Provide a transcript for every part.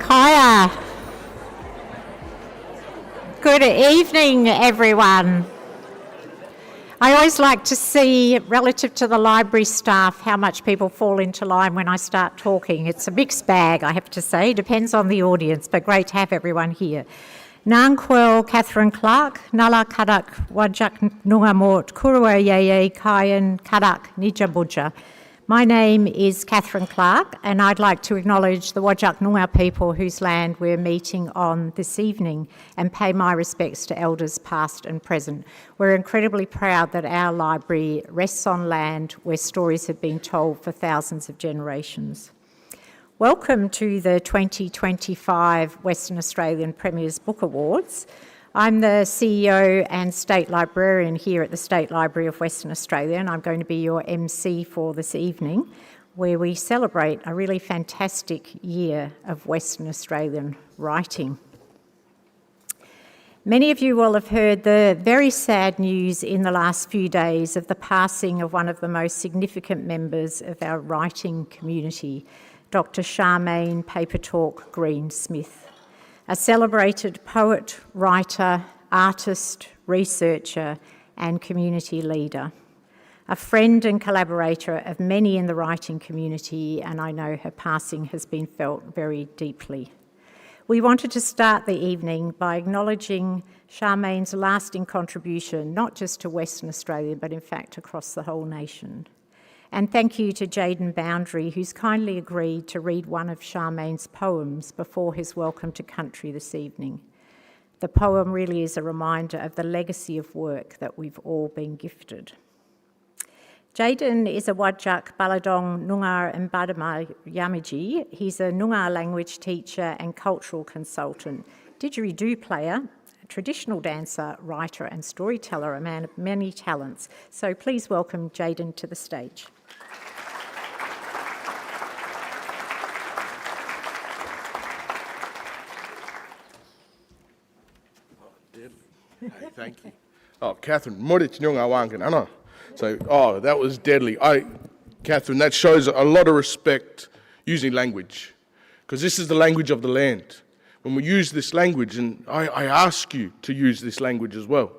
Karleah. Good evening, everyone. I always like to see, relative to the library staff, how much people fall into line when I start talking. It's a mixed bag, I have to say. Depends on the audience, but great to have everyone here. Nankwel Catherine Clark, Nala Kadak Wajak Nungamort, Kurua Yeye Kayan Kadak Nijabuja. My name is Catherine Clark, and I'd like to acknowledge the Wajak Noongar people whose land we're meeting on this evening and pay my respects to elders past and present. We're incredibly proud that our library rests on land where stories have been told for thousands of generations. Welcome to the 2025 Western Australian Premier's Book Awards. I'm the CEO and State Librarian here at the State Library of Western Australia, and I'm going to be your MC for this evening, where we celebrate a really fantastic year of Western Australian writing. Many of you will have heard the very sad news in the last few days of the passing of one of the most significant members of our writing community, Dr. Charmaine Papertalk Green-Smith. A celebrated poet, writer, artist, researcher and community leader. A friend and collaborator of many in the writing community, and I know her passing has been felt very deeply. We wanted to start the evening by acknowledging Charmaine's lasting contribution, not just to Western Australia, but in fact across the whole nation. And thank you to Jayden Boundry, who's kindly agreed to read one of Charmaine's poems before his welcome to country this evening. The poem really is a reminder of the legacy of work that we've all been gifted. Jayden is a Wajak Baladong Noongar and Badama Yamiji. He's a Noongar language teacher and cultural consultant, didgeridoo player, traditional dancer, writer and storyteller, a man of many talents. So please welcome Jayden to the stage. Hey, thank you. Oh, Catherine, so, that was deadly. Catherine, that shows a lot of respect using language, because this is the language of the land. When we use this language, and I ask you to use this language as well,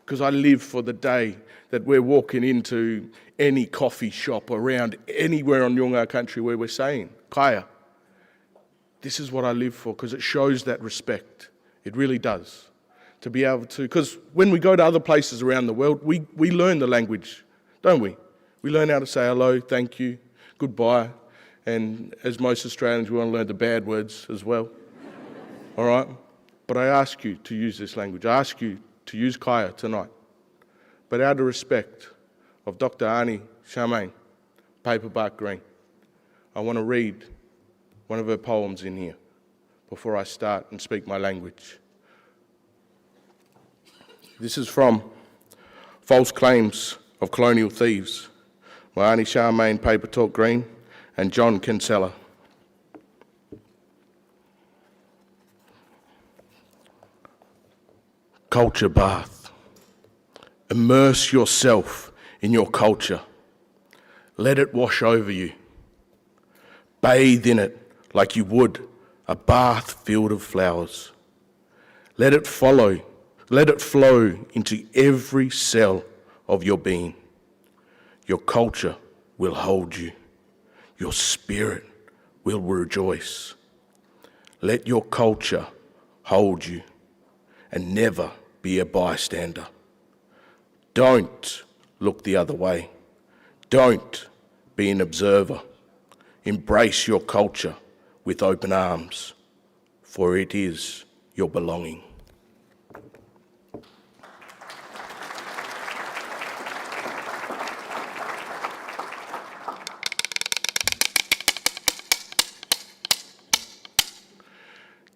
because I live for the day that we're walking into any coffee shop around anywhere on Noongar country where we're saying, Kaya. This is what I live for, because it shows that respect. It really does. To be able to, because when we go to other places around the world, we learn the language, don't we? We learn how to say hello, thank you, goodbye, and as most Australians, we want to learn the bad words as well, all right? But I ask you to use this language. I ask you to use Kaya tonight. But out of respect of Dr. Ani Charmaine, Paperbark Green, I want to read one of her poems in here before I start and speak my language. This is from False Claims of Colonial Thieves by Auntie Charmaine Papertalk Green and John Kinsella. Culture bath. Immerse yourself in your culture. Let it wash over you. Bathe in it like you would a bath filled of flowers. Let it flow into every cell of your being. Your culture will hold you. Your spirit will rejoice. Let your culture hold you and never be a bystander. Don't look the other way. Don't be an observer. Embrace your culture with open arms, for it is your belonging.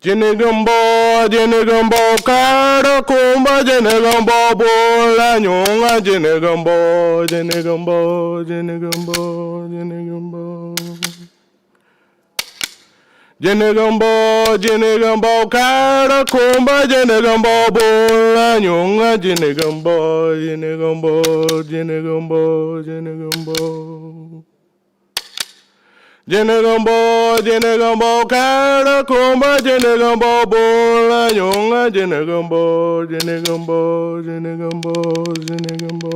Jinigumbo, kada kumba, jinigumbo, bola nyunga, jinigumbo, Jinigumbo, kada kumba, jinigumbo, bola nyunga, jinigumbo. Jenegumbo, Jenegumbo, Karakumba, Jenegumbo, Bola, Yunga, Jenegumbo, Jenegumbo, Jenegumbo, Jenegumbo.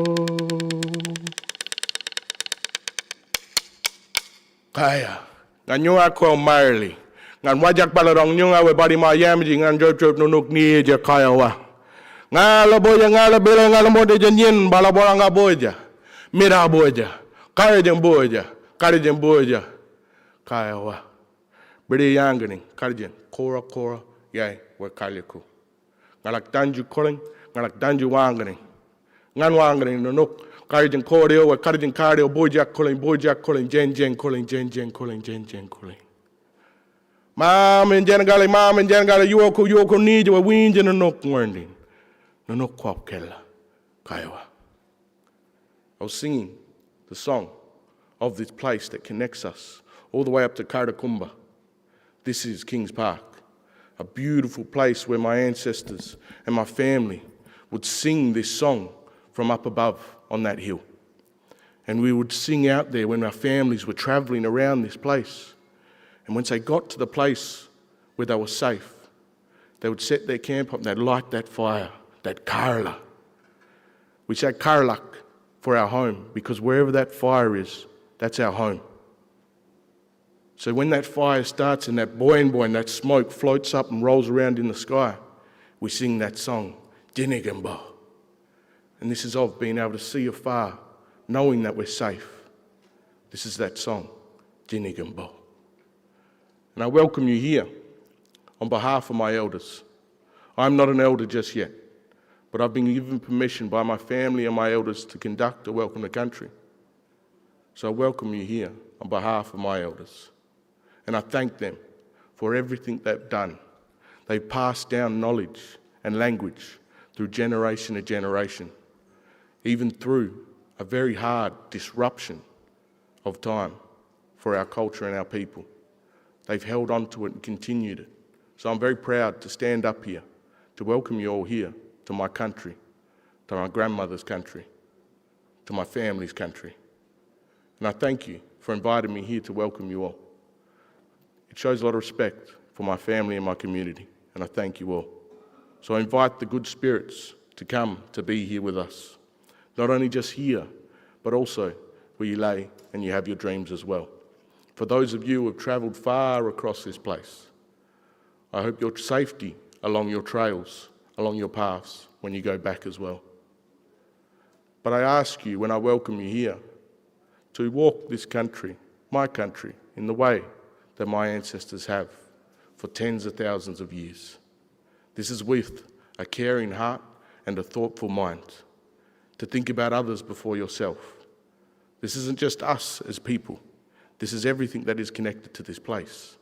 Kaya, Nanyua Ko Marley, Nan Wajak Balarong Yunga, we body my yamji, and Job Nunuk near Jakayawa. Ngala boya, ngala bila, ngala mode janyin, balaboranga boja, mira boja, Karajan boja, Karajan boja. Kayawa. Bede yanganing, Karjan, Kora, yay, we Karleah. Ngalak danju calling, Ngalak danju wanganing. Ngan wanganing, no nook, Karjan Cordio, we Karjan Cardio, Bojak calling, Jen calling, Jen calling. Mam and Jangali, Yoko need you a wind and a nook winding. No nook quap kella, Kayawa. I was singing the song of this place that connects us all the way up to Karakumba. This is Kings Park, a beautiful place where my ancestors and my family would sing this song from up above on that hill. And we would sing out there when our families were travelling around this place. And once they got to the place where they were safe, they would set their camp up and they'd light that fire, that Karleah. We say Karleah for our home, because wherever that fire is, that's our home. So when that fire starts and that boing, that smoke floats up and rolls around in the sky, we sing that song, Dinigamba. And this is of being able to see afar, knowing that we're safe. This is that song, Dinigamba. And I welcome you here on behalf of my elders. I'm not an elder just yet, but I've been given permission by my family and my elders to conduct a welcome to country. So I welcome you here on behalf of my elders. And I thank them for everything they've done. They've passed down knowledge and language through generation to generation, even through a very hard disruption of time for our culture and our people. They've held on to it and continued it. So I'm very proud to stand up here, to welcome you all here to my country, to my grandmother's country, to my family's country. And I thank you for inviting me here to welcome you all. It shows a lot of respect for my family and my community, and I thank you all. So I invite the good spirits to come to be here with us, not only just here, but also where you lay and you have your dreams as well. For those of you who have travelled far across this place, I hope your safety along your trails, along your paths, when you go back as well. But I ask you, when I welcome you here, to walk this country, my country, in the way that my ancestors have for tens of thousands of years. This is with a caring heart and a thoughtful mind, to think about others before yourself. This isn't just us as people. This is everything that is connected to this place.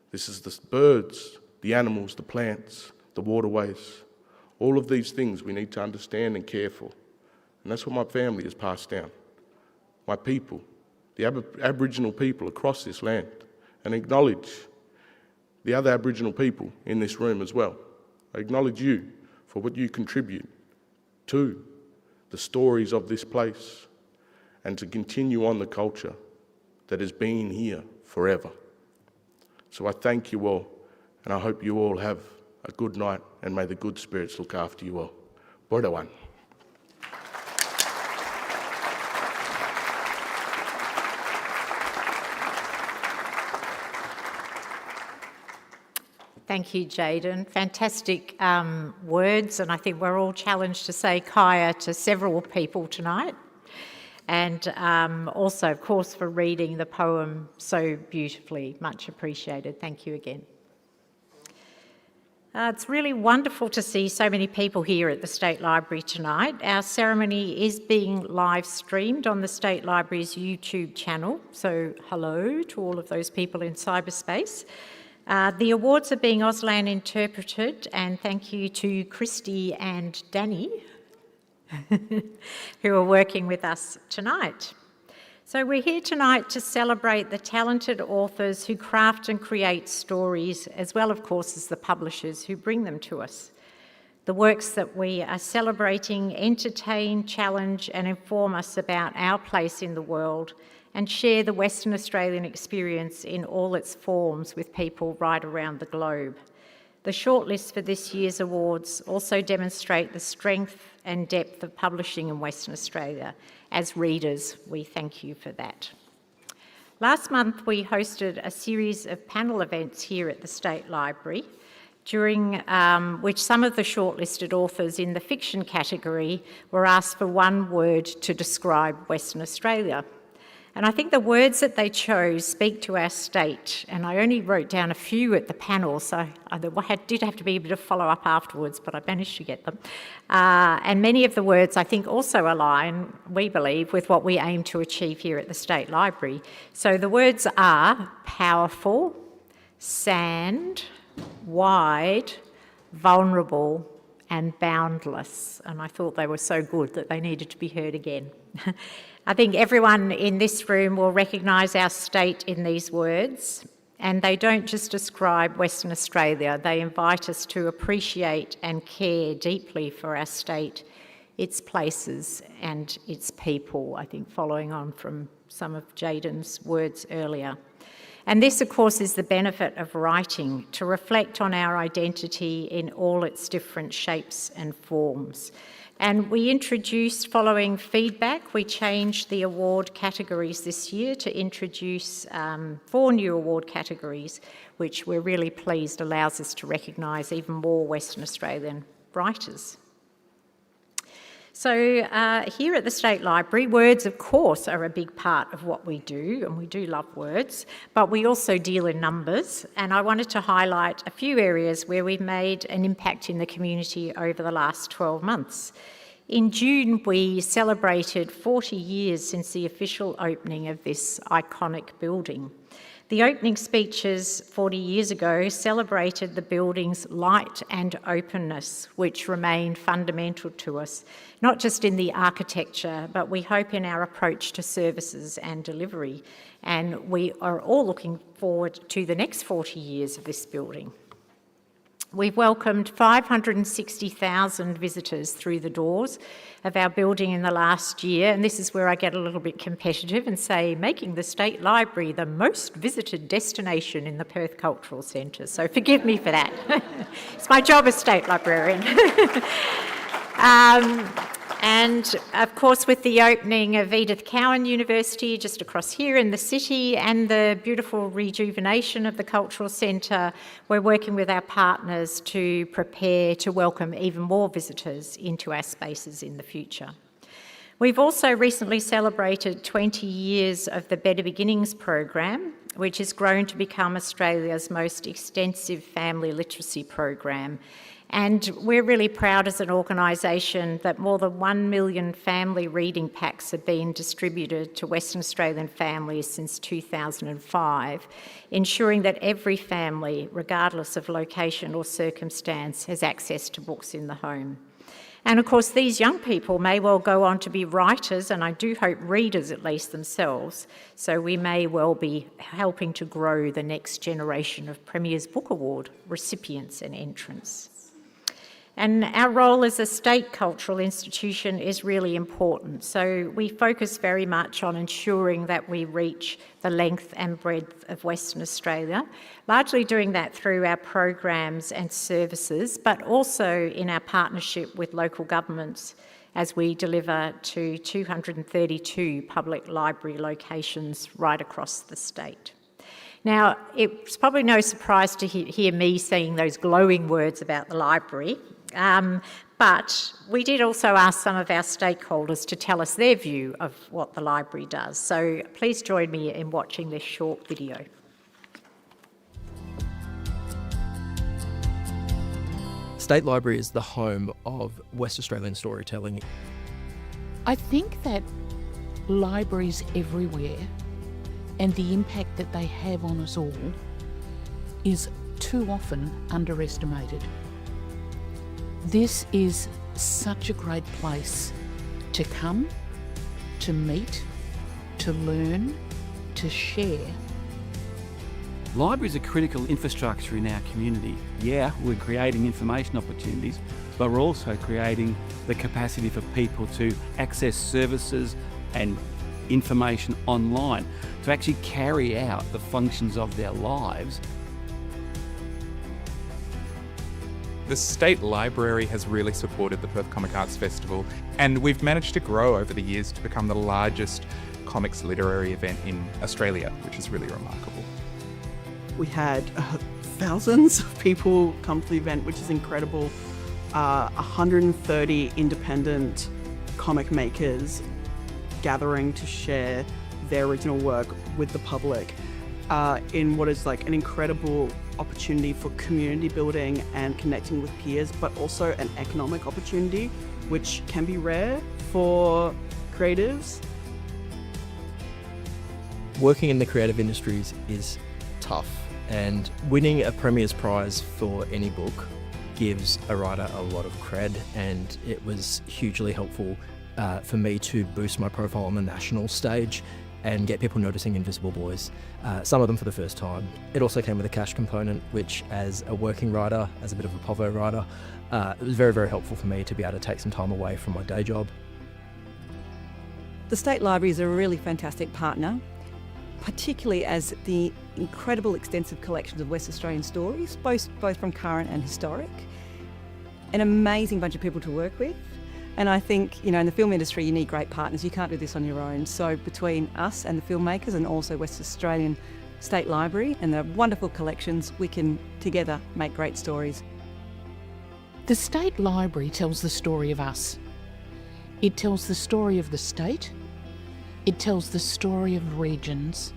This is the birds, the animals, the plants, the waterways. All of these things we need to understand and care for. And that's what my family has passed down. My people, the Aboriginal people across this land, and acknowledge the other Aboriginal people in this room as well. I acknowledge you for what you contribute to the stories of this place and to continue on the culture that has been here forever. So I thank you all, and I hope you all have a good night, and may the good spirits look after you all. Bordawan. Thank you, Jayden. Fantastic words, and I think we're all challenged to say kaya to several people tonight. And also, of course, for reading the poem so beautifully. Much appreciated. Thank you again. It's really wonderful to see so many people here at the State Library tonight. Our ceremony is being live streamed on the State Library's YouTube channel, so hello to all of those people in cyberspace. The awards are being Auslan interpreted, and thank you to Christy and Danny who are working with us tonight. So we're here tonight to celebrate the talented authors who craft and create stories, as well, of course, as the publishers who bring them to us. The works that we are celebrating entertain, challenge and inform us about our place in the world and share the Western Australian experience in all its forms with people right around the globe. The shortlists for this year's awards also demonstrate the strength and depth of publishing in Western Australia. As readers, we thank you for that. Last month, we hosted a series of panel events here at the State Library, during which some of the shortlisted authors in the fiction category were asked for one word to describe Western Australia. And I think the words that they chose speak to our state, and I only wrote down a few at the panel, so I did have to be a bit of follow-up afterwards, but I managed to get them. And many of the words, I think, also align, we believe, with what we aim to achieve here at the State Library. So the words are powerful, sand, wide, vulnerable, and boundless. And I thought they were so good that they needed to be heard again. I think everyone in this room will recognise our state in these words, and they don't just describe Western Australia, they invite us to appreciate and care deeply for our state, its places and its people, I think following on from some of Jayden's words earlier. And this, of course, is the benefit of writing, to reflect on our identity in all its different shapes and forms. And we introduced, following feedback, we changed the award categories this year to introduce 4 new award categories, which we're really pleased allows us to recognise even more Western Australian writers. So here at the State Library, words, of course, are a big part of what we do, and we do love words, but we also deal in numbers, and I wanted to highlight a few areas where we've made an impact in the community over the last 12 months. In June, we celebrated 40 years since the official opening of this iconic building. The opening speeches 40 years ago celebrated the building's light and openness, which remain fundamental to us, not just in the architecture, but we hope in our approach to services and delivery. And we are all looking forward to the next 40 years of this building. We've welcomed 560,000 visitors through the doors of our building in the last year, and this is where I get a little bit competitive and say, making the State Library the most visited destination in the Perth Cultural Centre, so forgive me for that. It's my job as State Librarian. And of course, with the opening of Edith Cowan University just across here in the city and the beautiful rejuvenation of the Cultural Centre, we're working with our partners to prepare to welcome even more visitors into our spaces in the future. We've also recently celebrated 20 years of the Better Beginnings program, which has grown to become Australia's most extensive family literacy program. And we're really proud as an organisation that more than 1 million family reading packs have been distributed to Western Australian families since 2005, ensuring that every family, regardless of location or circumstance, has access to books in the home. And of course, these young people may well go on to be writers, and I do hope readers at least themselves, so we may well be helping to grow the next generation of Premier's Book Award recipients and entrants. And our role as a state cultural institution is really important. So we focus very much on ensuring that we reach the length and breadth of Western Australia, largely doing that through our programs and services, but also in our partnership with local governments as we deliver to 232 public library locations right across the state. Now, it's probably no surprise to hear me saying those glowing words about the library, but we did also ask some of our stakeholders to tell us their view of what the library does. So please join me in watching this short video. State Library is the home of West Australian storytelling. I think that libraries everywhere and the impact that they have on us all is too often underestimated. This is such a great place to come, to meet, to learn, to share. Libraries are critical infrastructure in our community. Yeah, we're creating information opportunities, but we're also creating the capacity for people to access services and information online, to actually carry out the functions of their lives. The State Library has really supported the Perth Comic Arts Festival, and we've managed to grow over the years to become the largest comics literary event in Australia, which is really remarkable. We had thousands of people come to the event, which is incredible. 130 independent comic makers gathering to share their original work with the public in what is like an incredible opportunity for community building and connecting with peers, but also an economic opportunity, which can be rare for creatives. Working in the creative industries is tough, and winning a Premier's Prize for any book gives a writer a lot of cred, and it was hugely helpful for me to boost my profile on the national stage and get people noticing Invisible Boys, some of them for the first time. It also came with a cash component, which as a working writer, as a bit of a povo writer, it was very, very helpful for me to be able to take some time away from my day job. The State Library is a really fantastic partner, particularly as the incredible extensive collections of West Australian stories, both from current and historic. An amazing bunch of people to work with. And I think, in the film industry, you need great partners. You can't do this on your own. So between us and the filmmakers and also West Australian State Library and the wonderful collections, we can together make great stories. The State Library tells the story of us. It tells the story of the state. It tells the story of regions.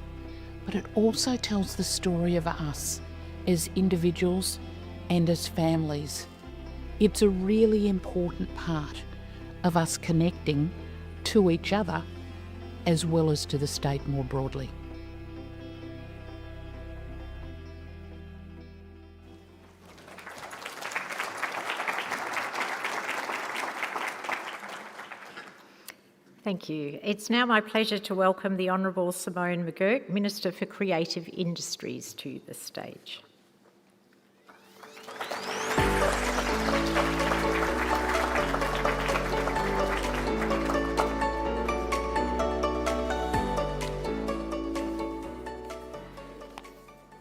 But it also tells the story of us as individuals and as families. It's a really important part of us connecting to each other as well as to the state more broadly. Thank you. It's now my pleasure to welcome the Honourable Simone McGurk, Minister for Creative Industries, to the stage.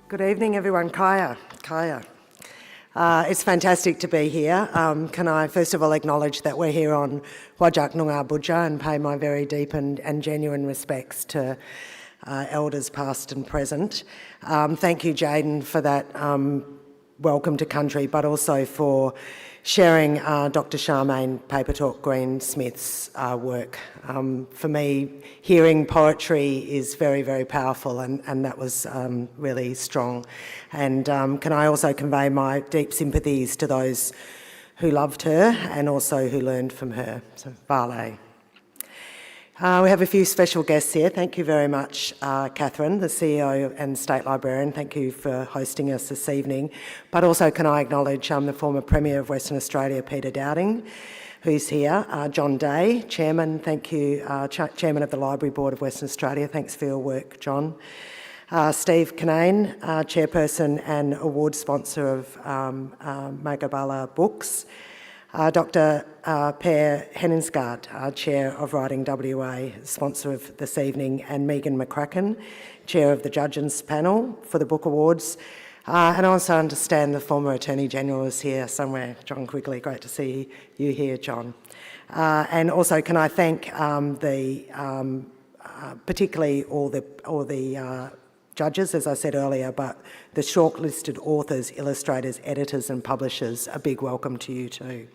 Good evening, everyone. Kaya. It's fantastic to be here. Can I first of all acknowledge that we're here on Whadjuk Noongar Budja and pay my very deep and genuine respects to elders past and present. Thank you, Jayden, for that welcome to country, but also for sharing Dr. Charmaine Papertalk Greensmith's work. For me, hearing poetry is very, very powerful, and that was really strong. And can I also convey my deep sympathies to those who loved her and also who learned from her. So, Vale. We have a few special guests here. Thank you very much, Catherine, the CEO and State Librarian. Thank you for hosting us this evening. But also can I acknowledge the former Premier of Western Australia, Peter Dowding, who's here. John Day, Chairman, thank you, Chairman of the Library Board of Western Australia. Thanks for your work, John. Steve Kinane, Chairperson and award sponsor of MacDibble Books. Dr. Per Henningsgaard, Chair of Writing WA, sponsor of this evening, and Megan McCracken, Chair of the Judges Panel for the Book Awards. And I also understand the former Attorney General is here somewhere, John Quigley. Great to see you here, John. And also can I thank particularly all the judges, as I said earlier, but the shortlisted authors, illustrators, editors and publishers, a big welcome to you too.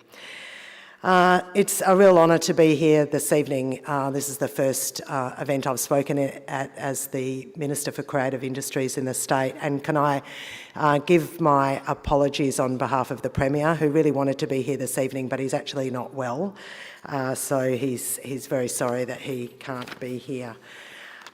It's a real honour to be here this evening. This is the first event I've spoken at as the Minister for Creative Industries in the state, and can I give my apologies on behalf of the Premier, who really wanted to be here this evening, but he's actually not well, so he's very sorry that he can't be here.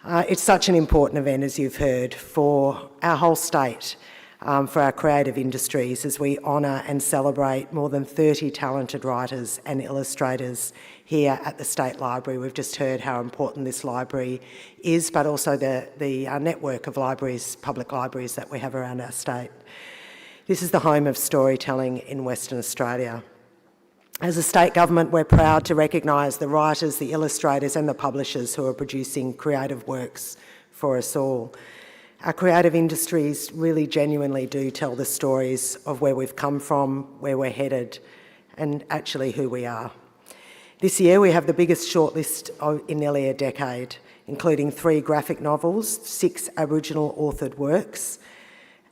It's such an important event, as you've heard, for our whole state, for our creative industries, as we honour and celebrate more than 30 talented writers and illustrators here at the State Library. We've just heard how important this library is, but also the network of libraries, public libraries that we have around our state. This is the home of storytelling in Western Australia. As a state government, we're proud to recognise the writers, the illustrators and the publishers who are producing creative works for us all. Our creative industries really genuinely do tell the stories of where we've come from, where we're headed, and actually who we are. This year we have the biggest shortlist in nearly a decade, including 3 graphic novels, 6 Aboriginal authored works,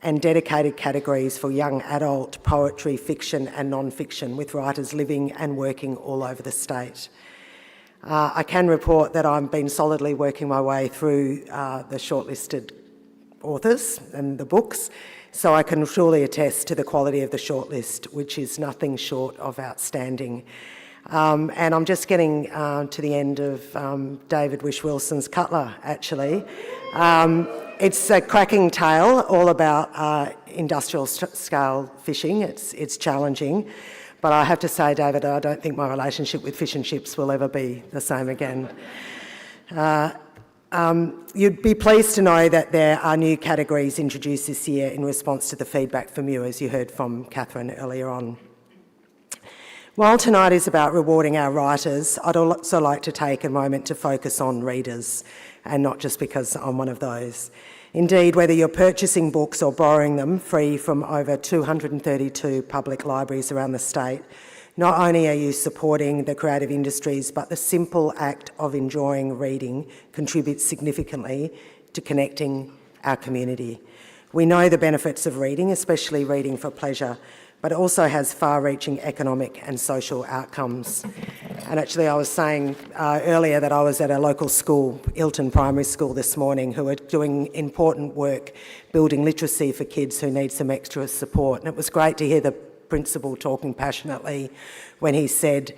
and dedicated categories for young adult, poetry, fiction and non-fiction, with writers living and working all over the state. I can report that I've been solidly working my way through the shortlisted authors and the books, so I can truly attest to the quality of the shortlist, which is nothing short of outstanding. And I'm just getting to the end of David Wish-Wilson's Cutler, actually. It's a cracking tale all about industrial scale fishing. It's challenging, but I have to say, David, I don't think my relationship with fish and chips will ever be the same again. You'd be pleased to know that there are new categories introduced this year in response to the feedback from you, as you heard from Catherine earlier on. While tonight is about rewarding our writers, I'd also like to take a moment to focus on readers, and not just because I'm one of those. Indeed, whether you're purchasing books or borrowing them free from over 232 public libraries around the state, not only are you supporting the creative industries, but the simple act of enjoying reading contributes significantly to connecting our community. We know the benefits of reading, especially reading for pleasure, but it also has far-reaching economic and social outcomes. And actually I was saying earlier that I was at a local school, Ilton Primary School this morning, who are doing important work building literacy for kids who need some extra support. And it was great to hear the principal talking passionately when he said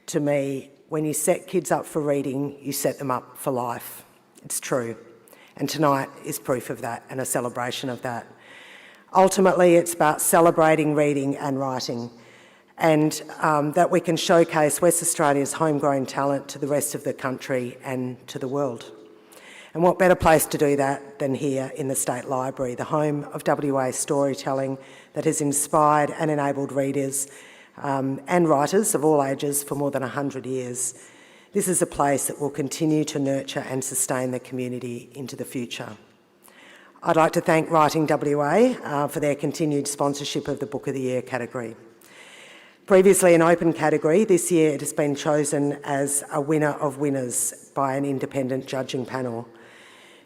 to me, when you set kids up for reading, you set them up for life. It's true. And tonight is proof of that and a celebration of that. Ultimately, it's about celebrating reading and writing, and that we can showcase West Australia's homegrown talent to the rest of the country and to the world. And what better place to do that than here in the State Library, the home of WA storytelling that has inspired and enabled readers and writers of all ages for more than 100 years. This is a place that will continue to nurture and sustain the community into the future. I'd like to thank Writing WA for their continued sponsorship of the Book of the Year category. Previously an open category, this year it has been chosen as a winner of winners by an independent judging panel.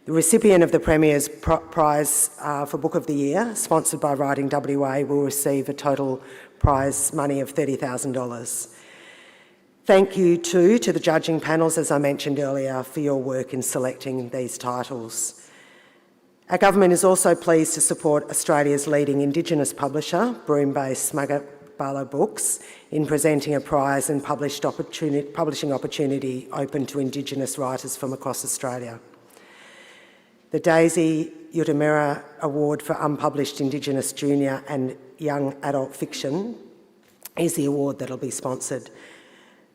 The recipient of the Premier's Prize for Book of the Year, sponsored by Writing WA, will receive a total prize money of $30,000. Thank you too to the judging panels, as I mentioned earlier, for your work in selecting these titles. Our government is also pleased to support Australia's leading Indigenous publisher, Broome-based MacDibble Books, in presenting a prize and publishing opportunity open to Indigenous writers from across Australia. The Daisy Utamera Award for Unpublished Indigenous Junior and Young Adult Fiction is the award that will be sponsored.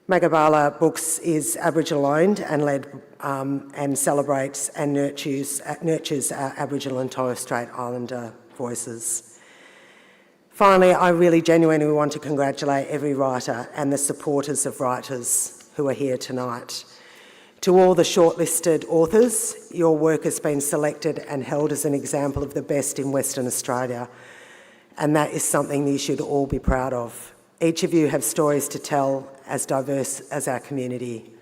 MacDibble Books is Aboriginal owned and led and celebrates and nurtures our Aboriginal and Torres Strait Islander voices. Finally, I really genuinely want to congratulate every writer and the supporters of writers who are here tonight. To all the shortlisted authors, your work has been selected and held as an example of the best in Western Australia, and that is something you should all be proud of. Each of you have stories to tell as diverse as our community.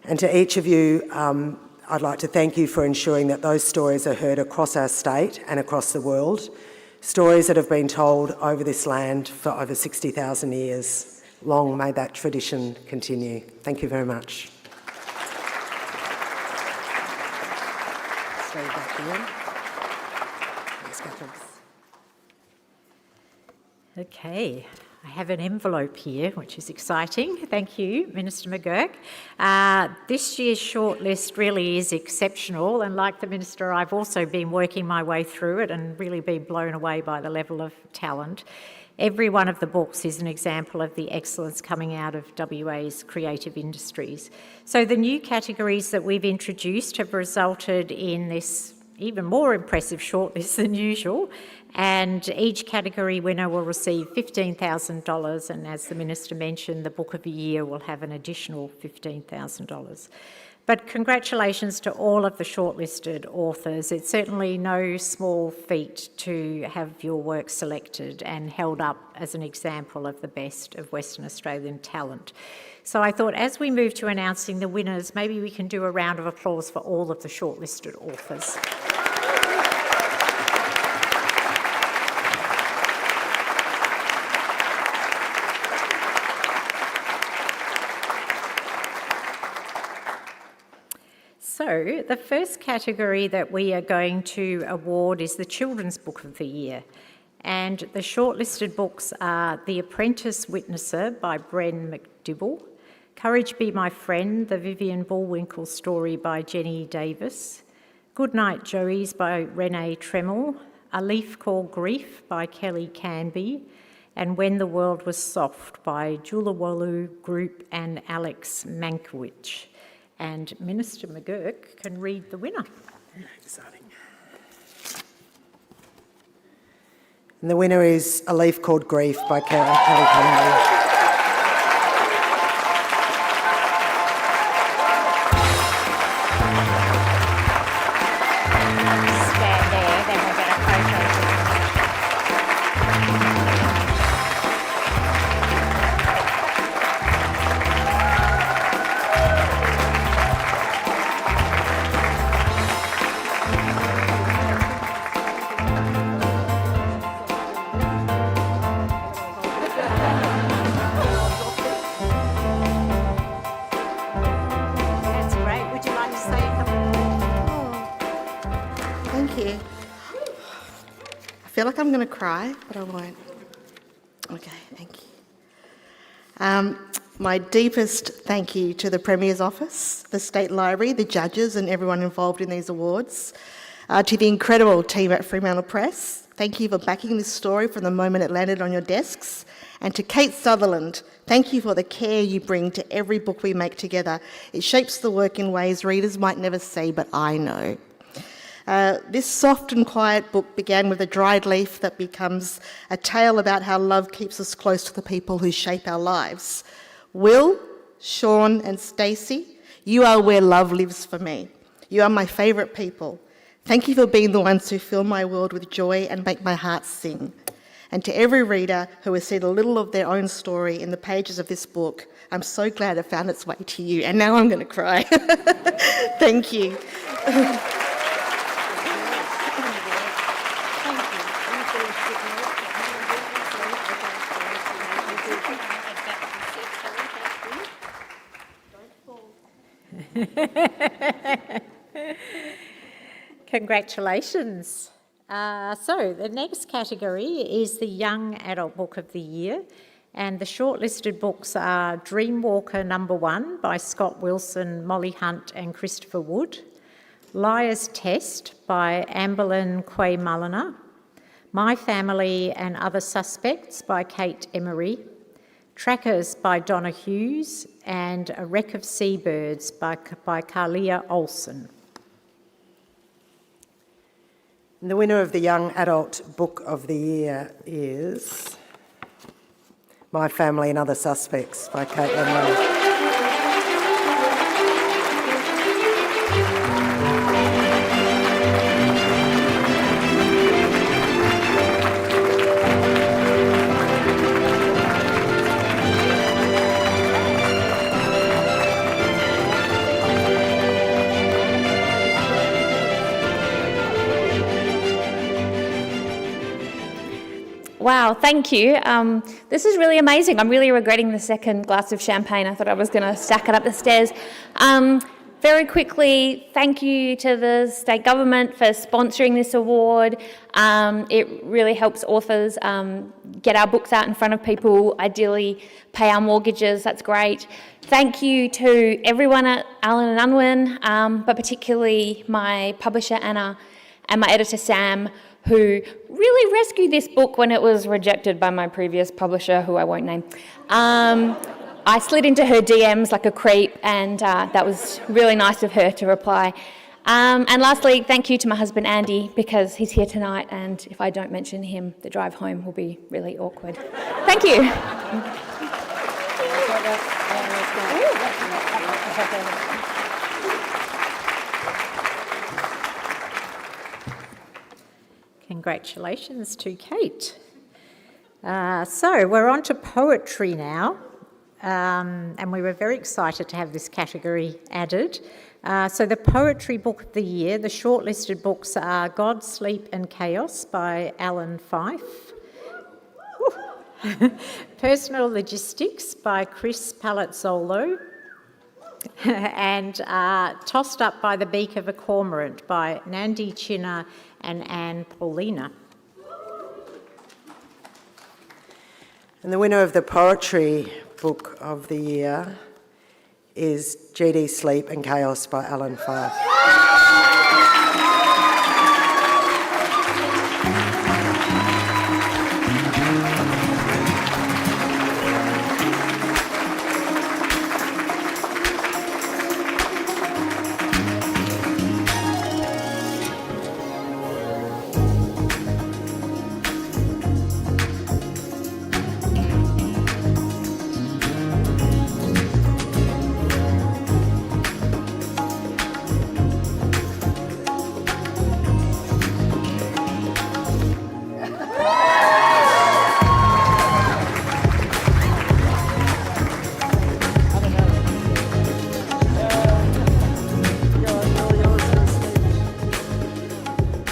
And to each of you, I'd like to thank you for ensuring that those stories are heard across our state and across the world, stories that have been told over this land for over 60,000 years. Long may that tradition continue. Thank you very much. Stay back here. Thanks, Catherine. Okay. I have an envelope here, which is exciting. Thank you, Minister McGurk. This year's shortlist really is exceptional, and like the Minister, I've also been working my way through it and really been blown away by the level of talent. Every one of the books is an example of the excellence coming out of WA's creative industries. So the new categories that we've introduced have resulted in this even more impressive shortlist than usual, And each category winner will receive $15,000, and as the Minister mentioned, the Book of the Year will have an additional $15,000. But congratulations to all of the shortlisted authors. It's certainly no small feat to have your work selected and held up as an example of the best of Western Australian talent. So I thought as we move to announcing the winners, maybe we can do a round of applause for all of the shortlisted authors. So the first category that we are going to award is the Children's Book of the Year. And the shortlisted books are The Apprentice Witnesser by Bren MacDibble, Courage Be My Friend, the Vivian Bullwinkle story by Jenny Davis, Goodnight Joeys by Renée Treml, A Leaf Called Greaf by Kelly Canby, and When the World Was Soft by Juluwarlu Group and Alex Mankiewicz. And Minister McGurk can read the winner. Exciting. And the winner is A Leaf Called Greaf by Kelly Canby. I feel like I'm going to cry, but I won't. Okay, thank you. My deepest thank you to the Premier's Office, the State Library, the judges and everyone involved in these awards. To the incredible team at Fremantle Press, thank you for backing this story from the moment it landed on your desks. And to Kate Sutherland, thank you for the care you bring to every book we make together. It shapes the work in ways readers might never see, but I know. This soft and quiet book began with a dried leaf that becomes a tale about how love keeps us close to the people who shape our lives. Will, Sean and Stacey, you are where love lives for me. You are my favourite people. Thank you for being the ones who fill my world with joy and make my heart sing. And to every reader who has seen a little of their own story in the pages of this book, I'm so glad it found its way to you. And now I'm going to cry. Thank you. Congratulations. So the next category is the Young Adult Book of the Year, and the shortlisted books are Dreamwalker #1 by Scott Wilson, Molly Hunt and Christopher Wood, Liar's Test by Ambelin Kwaymullina, My Family and Other Suspects by Kate Emery, Trackers by Donna Hughes, and A Wreck of Seabirds by Karleah Olson. And the winner of the Young Adult Book of the Year is My Family and Other Suspects by Kate Emery. Wow, thank you. This is really amazing. I'm really regretting the second glass of champagne. I thought I was going to stack it up the stairs. Very quickly, thank you to the state government for sponsoring this award. It really helps authors get our books out in front of people, ideally pay our mortgages. That's great. Thank you to everyone at Allen and Unwin, but particularly my publisher Anna and my editor Sam, who really rescued this book when it was rejected by my previous publisher, who I won't name. I slid into her DMs like a creep, and that was really nice of her to reply. And lastly, thank you to my husband Andy, because he's here tonight, and if I don't mention him, the drive home will be really awkward. Thank you. Congratulations to Kate. So we're on to poetry now, and we were very excited to have this category added. So the poetry book of the year, the shortlisted books are God, Sleep and Chaos by Alan Fife, Personal Logistics by Chris Palazzolo, and Tossed Up by the Beak of a Cormorant by Nandi Chinna and Anne Paulina. And the winner of the poetry book of the year is GD Sleep and Chaos by Alan Fife.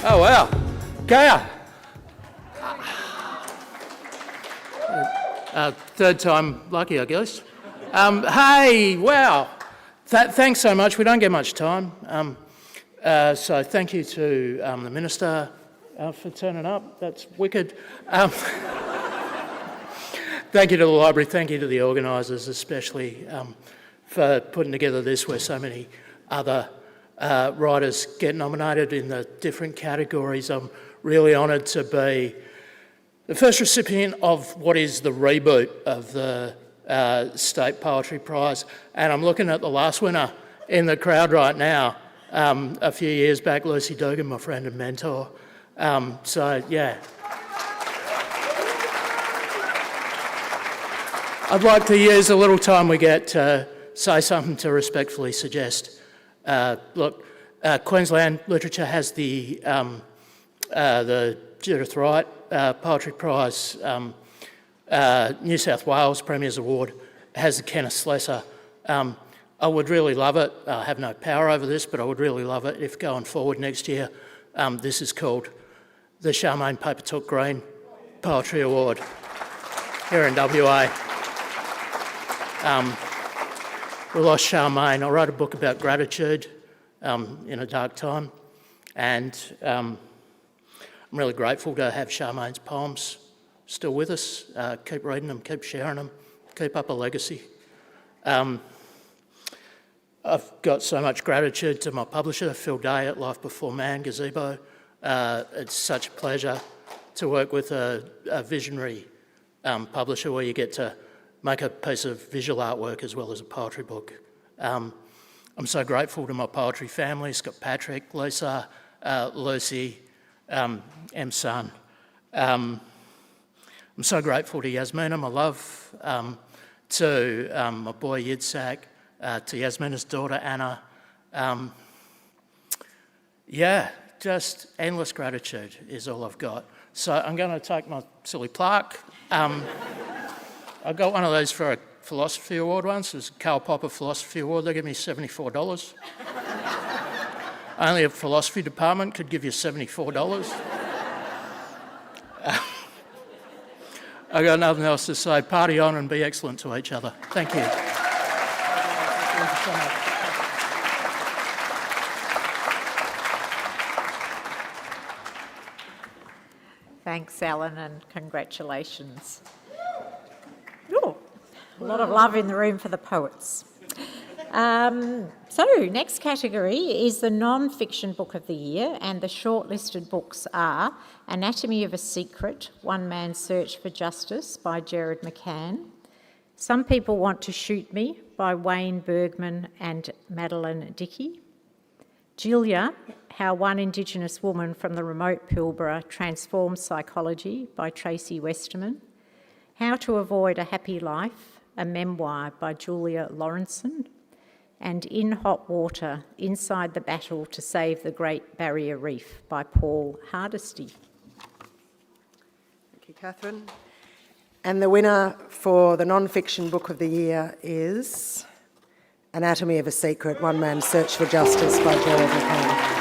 Oh, wow. Kaya. Third time lucky, I guess. Hey, wow. Thanks so much. We don't get much time. So thank you to the Minister for turning up. That's wicked. Thank you to the library. Thank you to the organisers, especially for putting together this, where so many other writers get nominated in the different categories. I'm really honoured to be the first recipient of what is the reboot of the State Poetry Prize, and I'm looking at the last winner in the crowd right now. A few years back, Lucy Dugan, my friend and mentor. So yeah. I'd like to use a little time we get to say something to respectfully suggest. Look, Queensland Literature has the Judith Wright Poetry Prize. New South Wales Premier's Award has the Kenneth Slessor. I would really love it. I have no power over this, but I would really love it if going forward next year, this is called the Charmaine Papertook Green Poetry Award here in WA. We lost Charmaine. I wrote a book about gratitude in a dark time, and I'm really grateful to have Charmaine's poems still with us. Keep reading them, keep sharing them, keep up a legacy. I've got so much gratitude to my publisher, Phil Day at Life Before Man, Gazebo. It's such a pleasure to work with a visionary publisher where you get to make a piece of visual artwork as well as a poetry book. I'm so grateful to my poetry family, Scott Patrick, Lisa, Lucy, Son. I'm so grateful to Yasmina, my love, to my boy Yitzhak, to Yasmina's daughter Anna. Yeah, just endless gratitude is all I've got. So I'm going to take my silly plaque. I got one of those for a philosophy award once. It was a Karl Popper Philosophy Award. They gave me $74. Only a philosophy department could give you $74. I got nothing else to say. Party on and be excellent to each other. Thank you. Thank you so much. Thanks, Alan, and congratulations. Ooh, a lot of love in the room for the poets. So, next category is the non-fiction book of the year, and the shortlisted books are Anatomy of a Secret, One Man's Search for Justice by Gerard McCann, Some People Want to Shoot Me by Wayne Bergman and Madeline Dickey, Julia, How One Indigenous Woman from the Remote Pilbara Transformed Psychology by Tracy Westerman. How to Avoid a Happy Life, a memoir by Julia Lawrenson. And In Hot Water, Inside the Battle to Save the Great Barrier Reef by Paul Hardesty. Thank you, Catherine. And the winner for the non-fiction book of the year is Anatomy of a Secret, One Man's Search for Justice by Gerard McCann.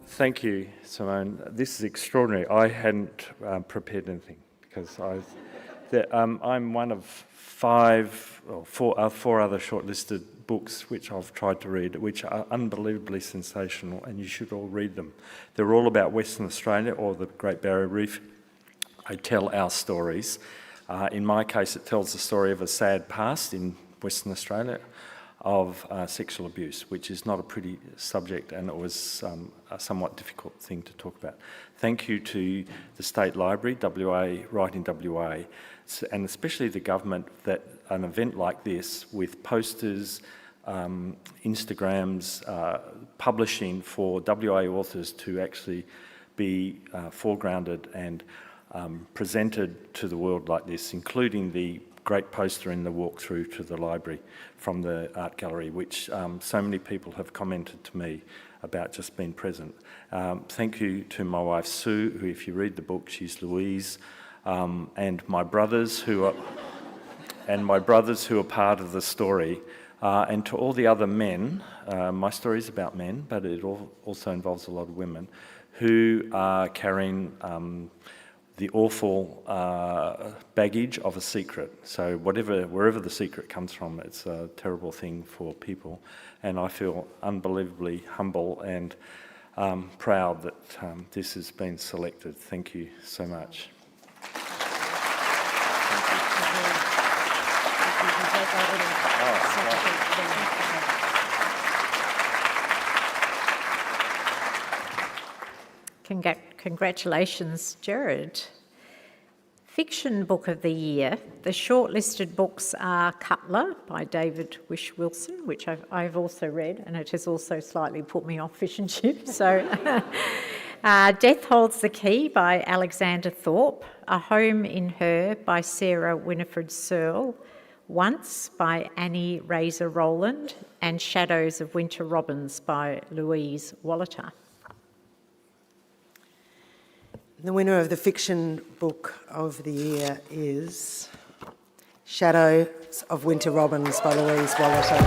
Thank you, Simone. This is extraordinary. I hadn't prepared anything because I'm one of four other shortlisted books which I've tried to read, which are unbelievably sensational, and you should all read them. They're all about Western Australia or the Great Barrier Reef. They tell our stories. In my case, it tells the story of a sad past in Western Australia of sexual abuse, which is not a pretty subject, and it was a somewhat difficult thing to talk about. Thank you to the State Library, WA, Writing WA, and especially the government, that an event like this with posters, Instagrams, publishing for WA authors to actually be foregrounded and presented to the world like this, including the great poster in the walkthrough to the library from the art gallery, which so many people have commented to me about just being present. Thank you to my wife Sue, who, if you read the book, she's Louise, and my brothers who are part of the story, and to all the other men. My story is about men, but it also involves a lot of women who are carrying the awful baggage of a secret. So wherever the secret comes from, it's a terrible thing for people. And I feel unbelievably humble and proud that this has been selected. Thank you so much. Congratulations, Gerard. Fiction Book of the Year. The shortlisted books are Cutler by David Wish-Wilson, which I've also read, and it has also slightly put me off fish and chips. So, Death Holds the Key by Alexander Thorpe, A Home in Her by Sarah Winifred Searle, Once by Annie Razor Rowland, and Shadows of Winter Robins by Louise Wallater. The winner of the fiction book of the year is Shadows of Winter Robins by Louise Wallater.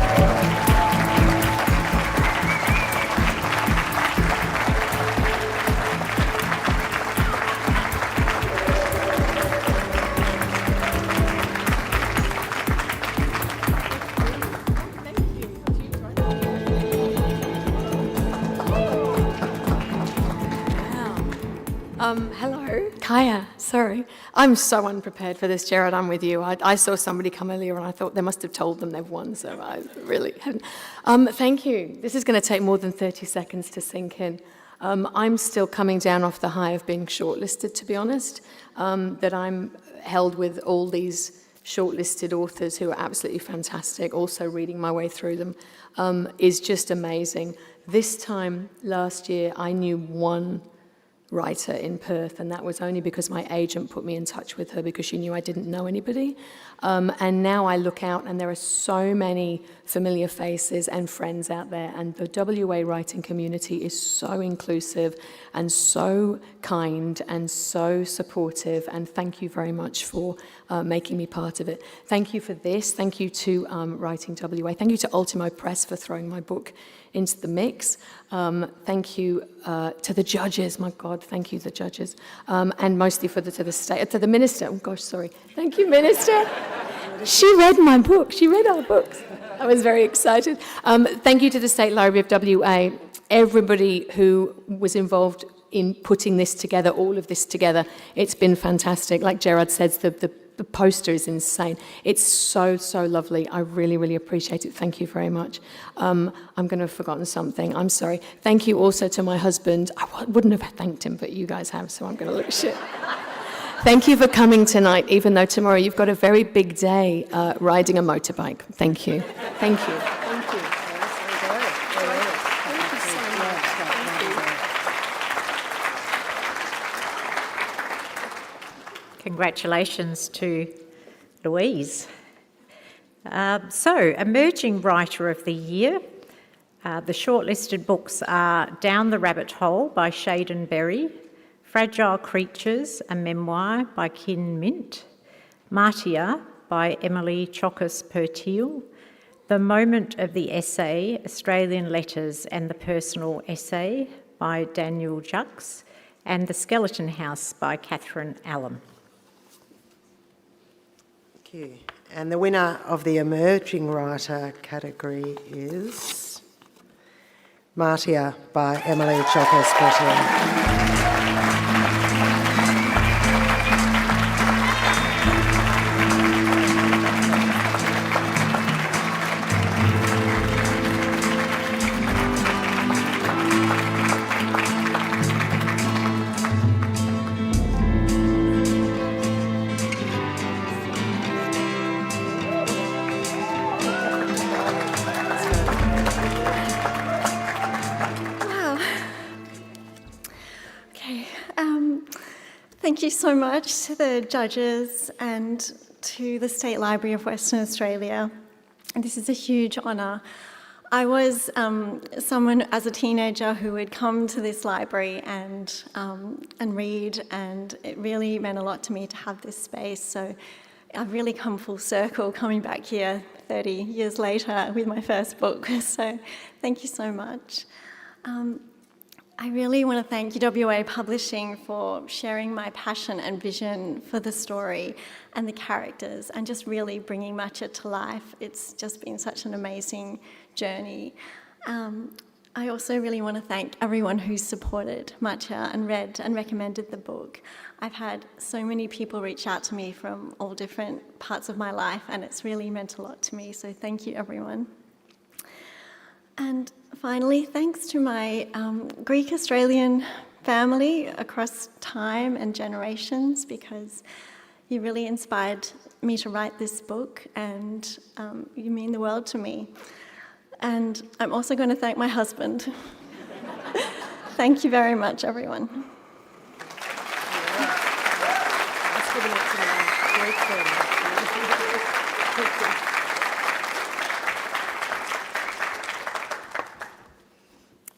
Hello. Kaya, sorry. I'm so unprepared for this, Gerard. I'm with you. I saw somebody come earlier and I thought they must have told them they've won, so I really hadn't. Thank you. This is going to take more than 30 seconds to sink in. I'm still coming down off the high of being shortlisted, to be honest, that I'm held with all these shortlisted authors who are absolutely fantastic, also reading my way through them, is just amazing. This time last year, I knew one writer in Perth, and that was only because my agent put me in touch with her because she knew I didn't know anybody. And now I look out and there are so many familiar faces and friends out there, and the WA writing community is so inclusive and so kind and so supportive, and thank you very much for making me part of it. Thank you for this. Thank you to Writing WA. Thank you to Ultimo Press for throwing my book into the mix. Thank you to the judges. My God, thank you, the judges, and mostly to the minister. Oh gosh, sorry. Thank you, minister. She read my book. She read our books. I was very excited. Thank you to the State Library of WA. Everybody who was involved in putting this together, all of this together. It's been fantastic. Like Gerard says, the poster is insane. It's so, so lovely. I really, really appreciate it. Thank you very much. I'm going to have forgotten something. I'm sorry. Thank you also to my husband. I wouldn't have thanked him, but you guys have, so I'm going to look shit. Thank you for coming tonight, even though tomorrow you've got a very big day riding a motorbike. Thank you. Thank you. Thank you. Congratulations to Louise. So, Emerging Writer of the Year. The shortlisted books are Down the Rabbit Hole by Jayden Berry, Fragile Creatures, a memoir by Kin Mint, Martia by Emily Chokos-Pertil, The Moment of the Essay, Australian Letters and the Personal Essay by Daniel Jux, and The Skeleton House by Catherine Allen. Thank you. And the winner of the Emerging Writer category is Martia by Emily Chokos-Pertil. Thank you so much to the judges and to the State Library of Western Australia. This is a huge honour. I was someone as a teenager who would come to this library and read, and it really meant a lot to me to have this space. So I've really come full circle coming back here 30 years later with my first book. So thank you so much. I really want to thank UWA Publishing for sharing my passion and vision for the story and the characters and just really bringing Matcha to life. It's just been such an amazing journey. I also really want to thank everyone who's supported Matcha and read and recommended the book. I've had so many people reach out to me from all different parts of my life, and it's really meant a lot to me, so thank you everyone. And finally, thanks to my Greek-Australian family across time and generations, because you really inspired me to write this book, and you mean the world to me. And I'm also going to thank my husband. Thank you very much, everyone.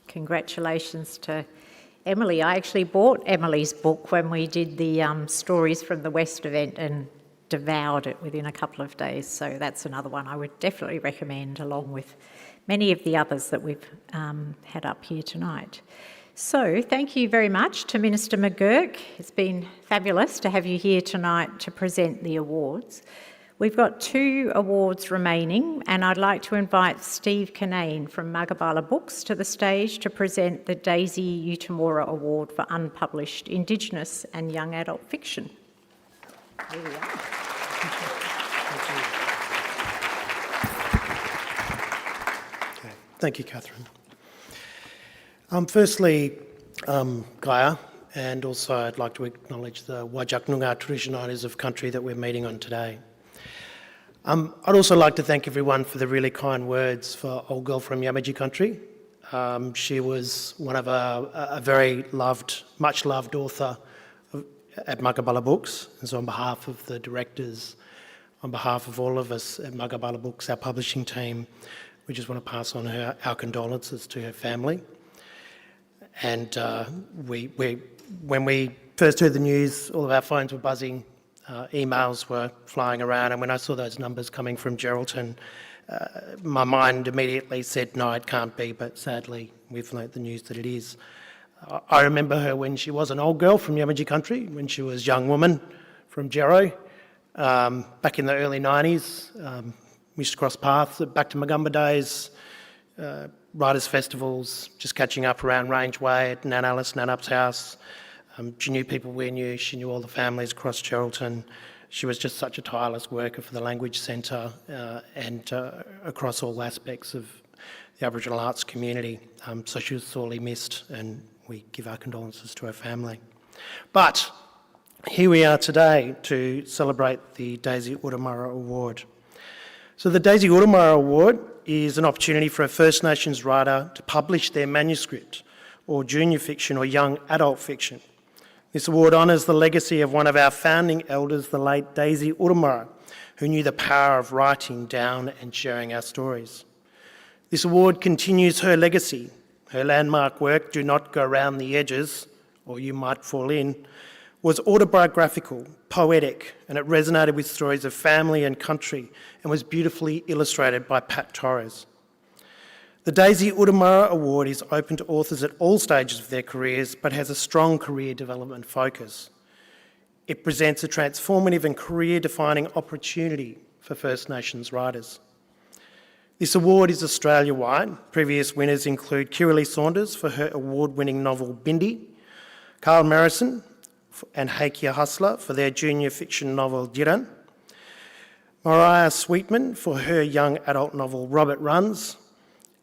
Congratulations to Emily. I actually bought Emily's book when we did the Stories from the West event and devoured it within a couple of days. So that's another one I would definitely recommend, along with many of the others that we've had up here tonight. So thank you very much to Minister McGurk. It's been fabulous to have you here tonight to present the awards. We've got 2 awards remaining, and I'd like to invite Steve Kinane from Magabala Books to the stage to present the Daisy Utamora Award for Unpublished Indigenous and Young Adult Fiction. Here we are. Okay. Thank you, Catherine. Firstly, Gaia, and also I'd like to acknowledge the Whadjuk Noongar traditional owners of country that we're meeting on today. I'd also like to thank everyone for the really kind words for Old Girl from Yamatji Country. She was one of a very loved, much loved author at Magabala Books, and so on behalf of the directors, on behalf of all of us at Magabala Books, our publishing team, we just want to pass on our condolences to her family. And when we first heard the news, all of our phones were buzzing. Emails were flying around, and when I saw those numbers coming from Geraldton, my mind immediately said, no, it can't be, but sadly we've learnt the news that it is. I remember her when she was an old girl from Yamatji Country, when she was a young woman from Gero, back in the early 90s. We used to cross paths back to Magumba days. writers' festivals, just catching up around Range Way at Nan Alice, Nan Up's house. She knew people we knew, she knew all the families across Geraldton. She was just such a tireless worker for the Language Centre and across all aspects of the Aboriginal arts community. So she was sorely missed, and we give our condolences to her family. But here we are today to celebrate the Daisy Utamara Award. So the Daisy Utamara Award is an opportunity for a First Nations writer to publish their manuscript or junior fiction or young adult fiction. This award honours the legacy of one of our founding elders, the late Daisy Utamara, who knew the power of writing down and sharing our stories. This award continues her legacy. Her landmark work, Do Not Go Round the Edges, or You Might Fall In, was autobiographical, poetic, and it resonated with stories of family and country and was beautifully illustrated by Pat Torres. The Daisy Utamara Award is open to authors at all stages of their careers but has a strong career development focus. It presents a transformative and career-defining opportunity for First Nations writers. This award is Australia-wide. Previous winners include Kirralie Saunders for her award-winning novel Bindi, Carl Marison and Heikia Hustler for their junior fiction novel Jiran, Mariah Sweetman for her young adult novel Robert Runs,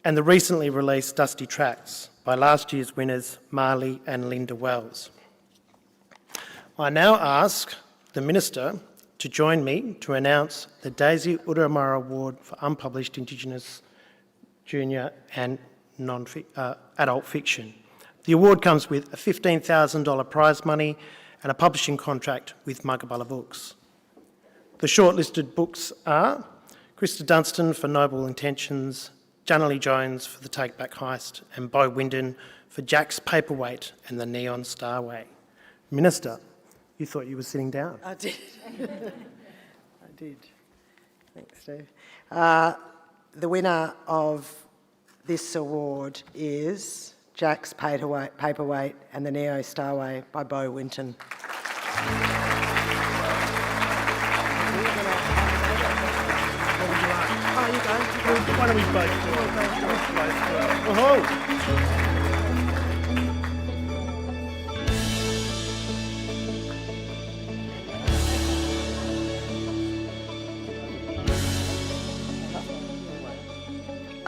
and the recently released Dusty Tracks by last year's winners Marley and Linda Wells. I now ask the Minister to join me to announce the Daisy Utamara Award for Unpublished Indigenous Junior and Adult Fiction. The award comes with a $15,000 prize money and a publishing contract with MacDibble Books. The shortlisted books are Krista Dunstan for Noble Intentions, Janely Jones for The Take Back Heist, and Bo Winden for Jack's Paperweight and The Neon Starway. Minister, you thought you were sitting down. I did. I did. Thanks, Steve. The winner of this award is Jack's Paperweight and The Neon Starway by Bo Winton. Why don't we both do it? Oh.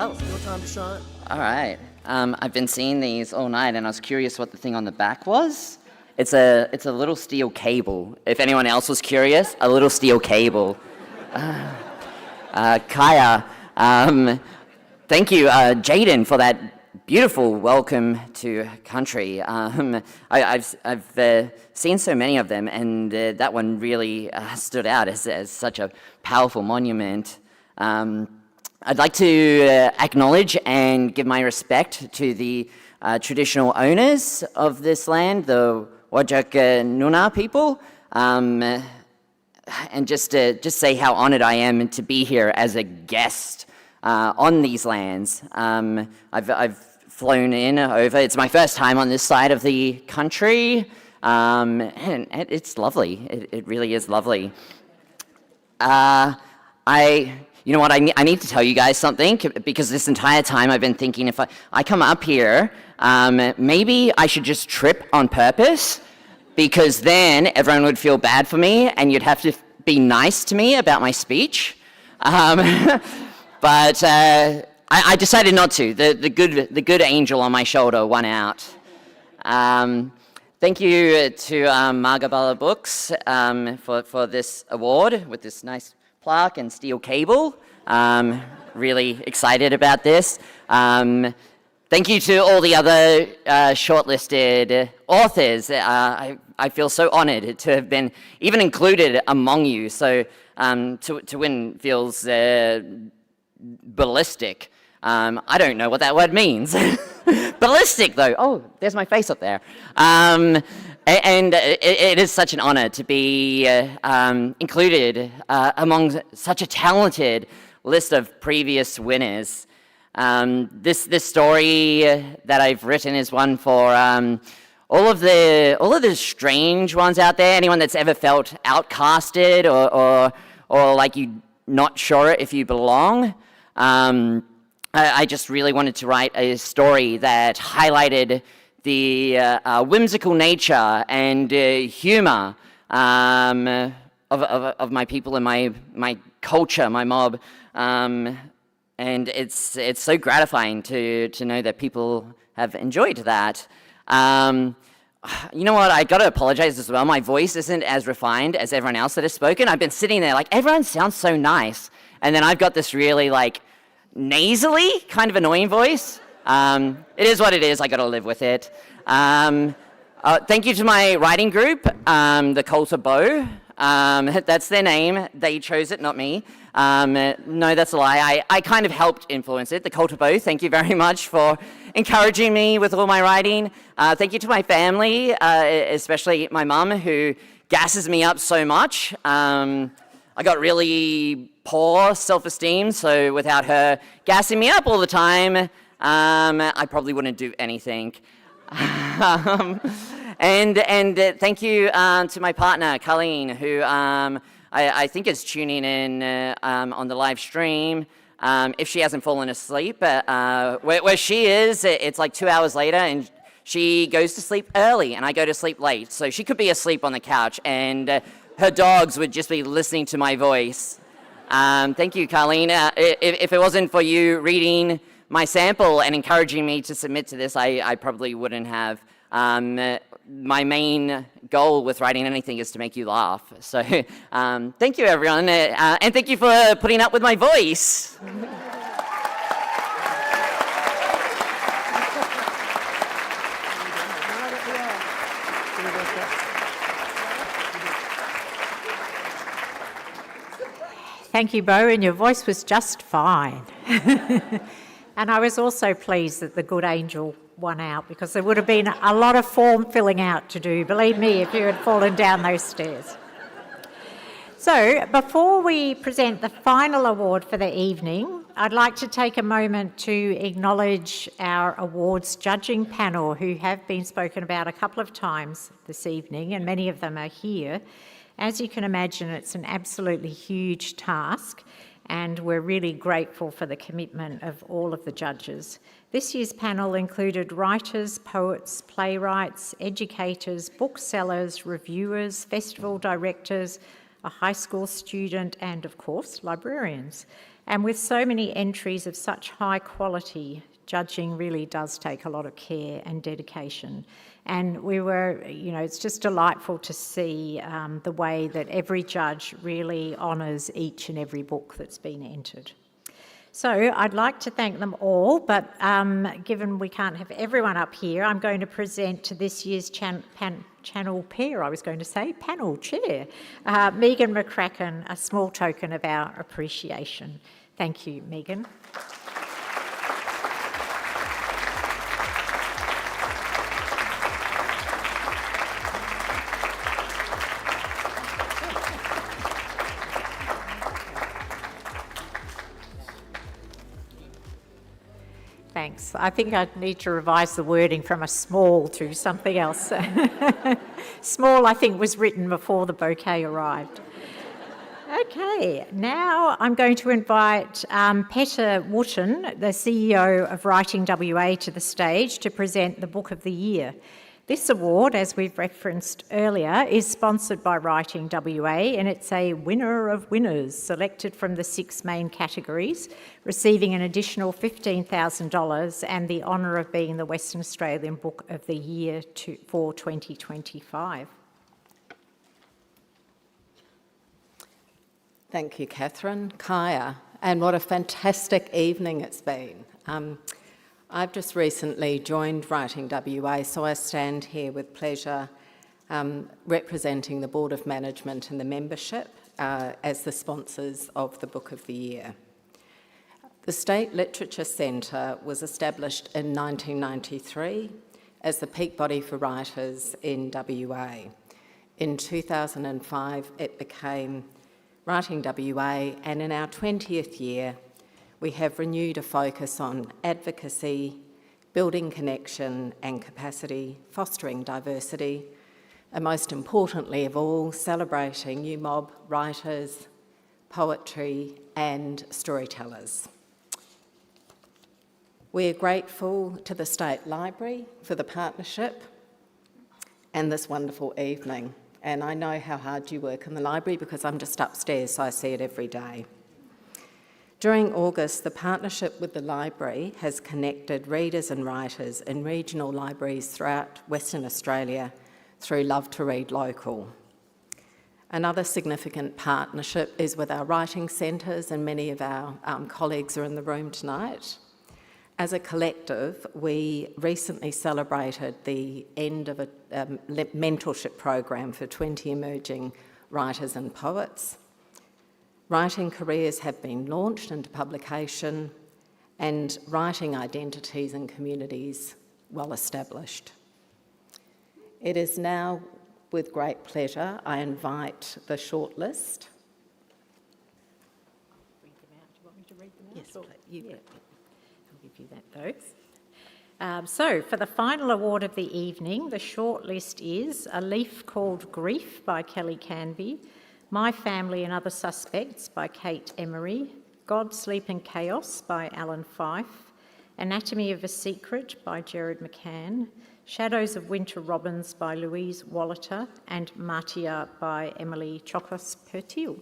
Oh, it's your time to shine. All right. I've been seeing these all night, and I was curious what the thing on the back was. It's a little steel cable. If anyone else was curious, a little steel cable. Kaya, thank you, Jayden, for that beautiful welcome to country. I've seen so many of them, and that one really stood out as such a powerful monument. I'd like to acknowledge and give my respect to the traditional owners of this land, the Whadjuk Noongar people. And just say how honoured I am to be here as a guest on these lands. I've flown in over. It's my first time on this side of the country, and it's lovely. It really is lovely. You know what? I need to tell you guys something, because this entire time I've been thinking, if I come up here, maybe I should just trip on purpose, because then everyone would feel bad for me and you'd have to be nice to me about my speech. But I decided not to. The good angel on my shoulder won out. Thank you to MacDibble Books for this award with this nice plaque and steel cable. Really excited about this. Thank you to all the other shortlisted authors. I feel so honoured to have been even included among you. So to win feels ballistic. I don't know what that word means. Ballistic, though. Oh, there's my face up there. And it is such an honour to be included among such a talented list of previous winners. This story that I've written is one for all of the strange ones out there. Anyone that's ever felt outcasted or like you're not sure if you belong. I just really wanted to write a story that highlighted the whimsical nature and humour of my people and my culture, my mob. And it's so gratifying to know that people have enjoyed that. You know what, I gotta apologize as well. My voice isn't as refined as everyone else that has spoken. I've been sitting there like, everyone sounds so nice. And then I've got this really like nasally, kind of annoying voice. It is what it is, I gotta live with it. Thank you to my writing group, the Cult of Bow. That's their name, they chose it, not me. No, that's a lie. I kind of helped influence it. The Cult of Bow, thank you very much for encouraging me with all my writing. Thank you to my family, especially my mum, who gasses me up so much. I got really poor self-esteem, so without her gassing me up all the time, I probably wouldn't do anything. And thank you to my partner, Colleen, who I think is tuning in on the live stream. If she hasn't fallen asleep, where she is, it's like 2 hours later, and she goes to sleep early, and I go to sleep late. So she could be asleep on the couch, and her dogs would just be listening to my voice. Thank you, Colleen. If it wasn't for you reading my sample and encouraging me to submit to this, I probably wouldn't have. My main goal with writing anything is to make you laugh. So thank you, everyone, and thank you for putting up with my voice. Thank you, Bo, and your voice was just fine. And I was also pleased that the Good Angel won out, because there would have been a lot of form filling out to do, believe me, if you had fallen down those stairs. So before we present the final award for the evening, I'd like to take a moment to acknowledge our awards judging panel, who have been spoken about a couple of times this evening, and many of them are here. As you can imagine, it's an absolutely huge task, and we're really grateful for the commitment of all of the judges. This year's panel included writers, poets, playwrights, educators, booksellers, reviewers, festival directors, a high school student, and of course, librarians. And with so many entries of such high quality, judging really does take a lot of care and dedication. And we were, it's just delightful to see the way that every judge really honours each and every book that's been entered. So I'd like to thank them all, but given we can't have everyone up here, I'm going to present to this year's panel chair, Megan McCracken, a small token of our appreciation. Thank you, Megan. Thanks. I think I need to revise the wording from a small to something else. Small, I think, was written before the bouquet arrived. Okay, now I'm going to invite Peter Wooten, the CEO of Writing WA, to the stage to present the Book of the Year. This award, as we've referenced earlier, is sponsored by Writing WA, and it's a winner of winners selected from the 6 main categories, receiving an additional $15,000 and the honour of being the Western Australian Book of the Year for 2025. Thank you, Catherine. Kaya, and what a fantastic evening it's been. I've just recently joined Writing WA, so I stand here with pleasure representing the Board of Management and the membership as the sponsors of the Book of the Year. The State Literature Centre was established in 1993 as the peak body for writers in WA. In 2005, it became Writing WA, and in our 20th year, we have renewed a focus on advocacy, building connection and capacity, fostering diversity, and most importantly of all, celebrating new mob writers, poetry and storytellers. We're grateful to the State Library for the partnership and this wonderful evening. And I know how hard you work in the library because I'm just upstairs, so I see it every day. During August, the partnership with the library has connected readers and writers in regional libraries throughout Western Australia through Love to Read Local. Another significant partnership is with our writing centres, and many of our colleagues are in the room tonight. As a collective, we recently celebrated the end of a mentorship program for 20 emerging writers and poets. Writing careers have been launched into publication, and writing identities and communities well established. It is now with great pleasure I invite the shortlist. Read them out. Do you want me to read them out? Yes, please. I'll give you that though. So for the final award of the evening, the shortlist is A Leaf Called Greaf by Kelly Canby, My Family and Other Suspects by Kate Emery, God, Sleep and Chaos by Alan Fife, Anatomy of a Secret by Gerard McCann, Shadows of Winter Robins by Louise Wallater, and Martia by Emily Chokos-Pertil.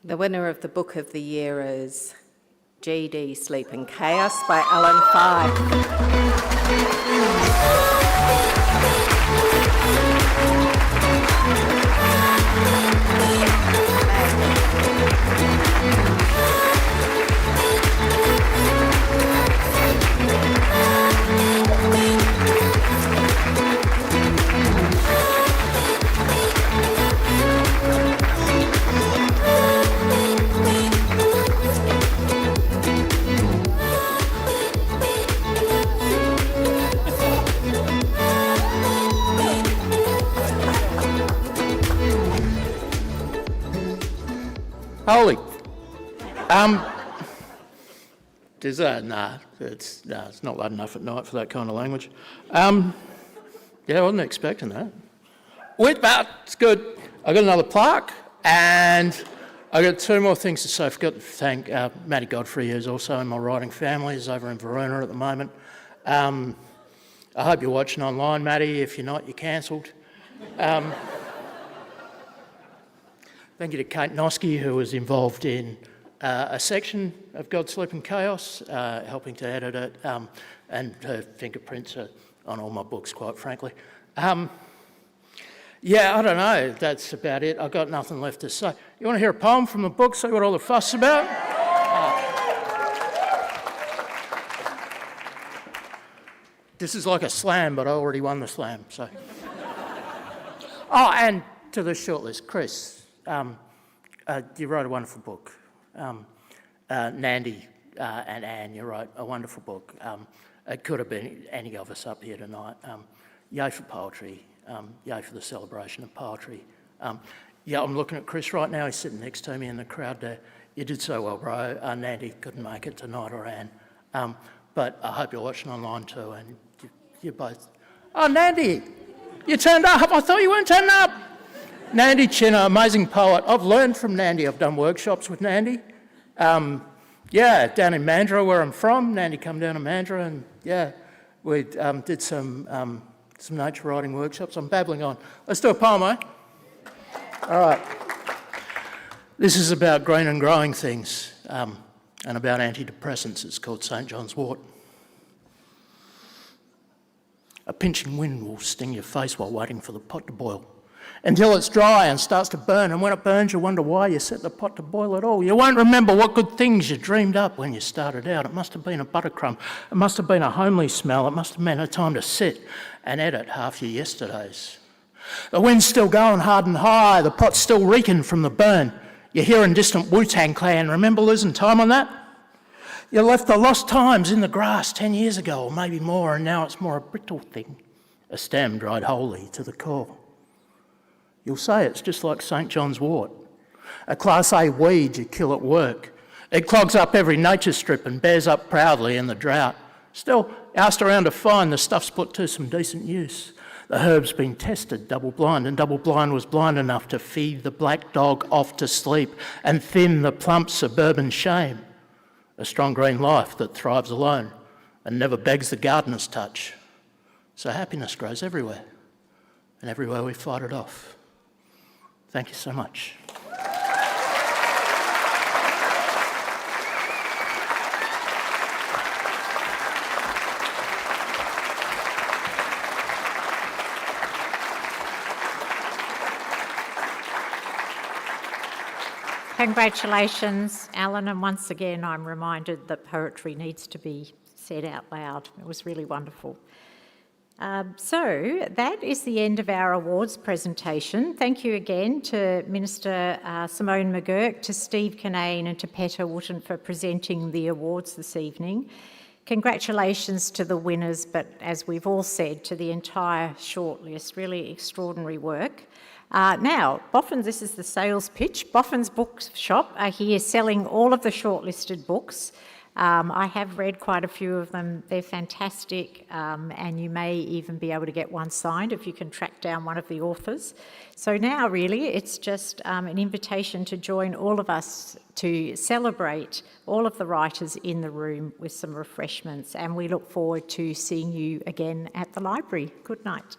The winner of the Book of the Year is GD, Sleep and Chaos by Alan Fife. Holy. Does that? Nah, it's not loud enough at night for that kind of language. Yeah, I wasn't expecting that. Wait, but it's good. I got another plaque, and I got two more things to say. I forgot to thank Matty Godfrey, who's also in my writing family. He's over in Verona at the moment. I hope you're watching online, Matty. If you're not, you're cancelled. Thank you to Kate Noski, who was involved in a section of God, Sleep and Chaos, helping to edit it, and her fingerprints are on all my books, quite frankly. Yeah, I don't know. That's about it. I've got nothing left to say. You want to hear a poem from the book, see what all the fuss is about? This is like a slam, but I already won the slam, so. Oh, and to the shortlist, Chris. You wrote a wonderful book. Nandi and Anne, you wrote a wonderful book. It could have been any of us up here tonight. Yay for poetry. Yay for the celebration of poetry. Yeah, I'm looking at Chris right now. He's sitting next to me in the crowd there. You did so well, bro. Nandi couldn't make it tonight, or Anne. But I hope you're watching online too, and you both... Oh, Nandi! You turned up! I thought you weren't turning up! Nandi Chinner, amazing poet. I've learned from Nandi. I've done workshops with Nandi. Yeah, down in Mandurah, where I'm from. Nandi come down to Mandurah, and yeah, we did some nature writing workshops. I'm babbling on. Let's do a poem, eh? All right. This is about green and growing things, and about antidepressants. It's called St. John's wort. A pinching wind will sting your face while waiting for the pot to boil, until it's dry and starts to burn, and when it burns you wonder why you set the pot to boil at all. You won't remember what good things you dreamed up when you started out. It must have been a buttercrumb, it must have been a homely smell, it must have been a time to sit and edit half your yesterdays. The wind's still going hard and high, the pot's still reeking from the burn. You're hearing distant Wu-Tang Clan, remember losing time on that? You left the lost times in the grass 10 years ago, or maybe more, and now it's more a brittle thing, a stem dried wholly to the core. You'll say it's just like St. John's wort, a Class A weed you kill at work. It clogs up every nature strip and bears up proudly in the drought. Still, asked around to find the stuff's put to some decent use. The herb's been tested double blind, and double blind was blind enough to feed the black dog off to sleep and thin the plump suburban shame. A strong green life that thrives alone and never begs the gardener's touch. So happiness grows everywhere, and everywhere we fight it off. Thank you so much. Congratulations, Alan, and once again I'm reminded that poetry needs to be said out loud. It was really wonderful. So that is the end of our awards presentation. Thank you again to Minister Simone McGurk, to Steve Kinane and to Petter Wooten for presenting the awards this evening. Congratulations to the winners, but as we've all said, to the entire shortlist. Really extraordinary work. Now, Boffins, this is the sales pitch. Boffins Bookshop are here selling all of the shortlisted books. I have read quite a few of them. They're fantastic, and you may even be able to get one signed if you can track down one of the authors. So now, really, it's just an invitation to join all of us to celebrate all of the writers in the room with some refreshments, and we look forward to seeing you again at the library. Good night.